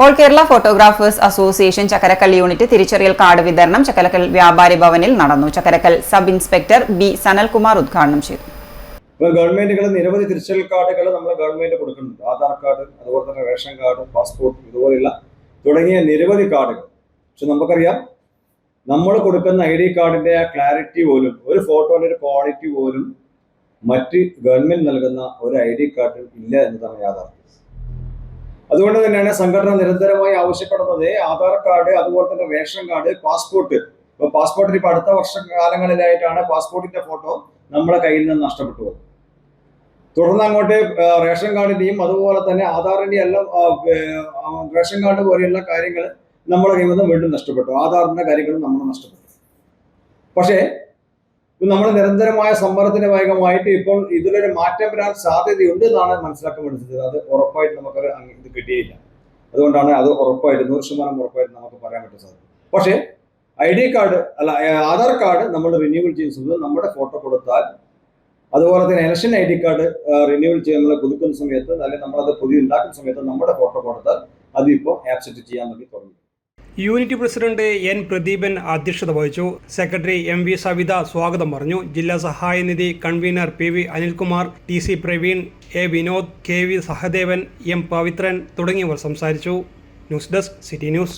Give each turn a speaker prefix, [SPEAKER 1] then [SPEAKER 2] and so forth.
[SPEAKER 1] All Kerala photographers association Chakkarakkal unit തിരിച്ചറിയൽ card വിതരണം ചക്കരക്കൽ വ്യാപാരി ഭവനിൽ നടന്നു. Chakkarakkal sub inspector B Sanalkumar ഉദ്ഘാടനം ചെയ്തു.
[SPEAKER 2] ഗവൺമെന്റുകൾ നിരവധി തിരിച്ചറിയൽ കാർഡുകൾ നമ്മൾ ഗവൺമെന്റ് കൊടുക്കുന്നുണ്ട്. ആധാർ കാർഡ്, അതുപോലെ തന്നെ റേഷൻ കാർഡ്, പാസ്പോർട്ട്, ഇതുപോലെയുള്ള തുടങ്ങിയ നിരവധി കാർഡുകൾ. പക്ഷെ നമുക്കറിയാം, നമ്മൾ കൊടുക്കുന്ന ID കാർഡിന്റെ ആ ക്ലാരിറ്റി പോലും, ഒരു ഫോട്ടോയുടെ ഒരു ക്വാളിറ്റി പോലും മറ്റ് ഗവൺമെന്റ് നൽകുന്ന ഒരു ID കാർഡിൽ ഇല്ല എന്നതാണ് യാഥാർത്ഥ്യം. അതുകൊണ്ട് തന്നെയാണ് സംഘടന നിരന്തരമായി ആവശ്യപ്പെടുന്നത് ആധാർ കാർഡ്, അതുപോലെ തന്നെ റേഷൻ കാർഡ്, പാസ്പോർട്ട്. ഇപ്പൊ പാസ്പോർട്ടിന് ഇപ്പൊ അടുത്ത വർഷകാലങ്ങളിലായിട്ടാണ് പാസ്പോർട്ടിന്റെ ഫോട്ടോ നമ്മളെ കയ്യിൽ നിന്ന് നഷ്ടപ്പെട്ടു പോകുന്നത്. തുടർന്ന് അങ്ങോട്ട് റേഷൻ കാർഡിന്റെയും അതുപോലെ തന്നെ ആധാറിന്റെയും എല്ലാം റേഷൻ കാർഡ് പോലെയുള്ള കാര്യങ്ങൾ നമ്മളെ കയ്യിൽ നിന്ന് വീണ്ടും നഷ്ടപ്പെട്ടു. ആധാറിന്റെ കാര്യങ്ങളും നമ്മൾ നഷ്ടപ്പെട്ടു. പക്ഷേ നമ്മൾ നിരന്തരമായ സമ്മർദ്ദത്തിന്റെ ഭാഗമായിട്ട് ഇപ്പോൾ ഇതിലൊരു മാറ്റം വരാൻ സാധ്യതയുണ്ട് എന്നാണ് മനസ്സിലാക്കാൻ വേണ്ടത്. അത് ഉറപ്പായിട്ട് നമുക്കൊരു ഇത് കിട്ടിയില്ല. അതുകൊണ്ടാണ് അത് ഉറപ്പായിട്ട് 100% ഉറപ്പായിട്ട് നമുക്ക് പറയാൻ പറ്റും സാധിക്കും. പക്ഷേ ID കാർഡ് അല്ല, ആധാർ കാർഡ് നമ്മൾ റിന്യൂവൽ ചെയ്യുന്നത് നമ്മുടെ ഫോട്ടോ കൊടുത്താൽ, അതുപോലെ തന്നെ ഇലക്ഷൻ ID കാർഡ് റിന്യൂവൽ ചെയ്യാൻ നമ്മൾ പുതുക്കുന്ന സമയത്ത്, അല്ലെങ്കിൽ നമ്മളത് പുതിയ ഉണ്ടാക്കുന്ന സമയത്ത് നമ്മുടെ ഫോട്ടോ കൊടുത്താൽ അത് ഇപ്പോൾ ആക്സെപ്റ്റ് ചെയ്യാൻ വേണ്ടി തുടങ്ങി.
[SPEAKER 3] യൂണിറ്റ് പ്രസിഡന്റ് N പ്രദീപൻ അധ്യക്ഷത വഹിച്ചു. സെക്രട്ടറി MV സവിത സ്വാഗതം പറഞ്ഞു. ജില്ലാ സഹായനിധി convener PV Anilkumar, TC Praveen, A Vinod, KV Sahadevan, M Pavithran തുടങ്ങിയവർ സംസാരിച്ചു. News desk, city news.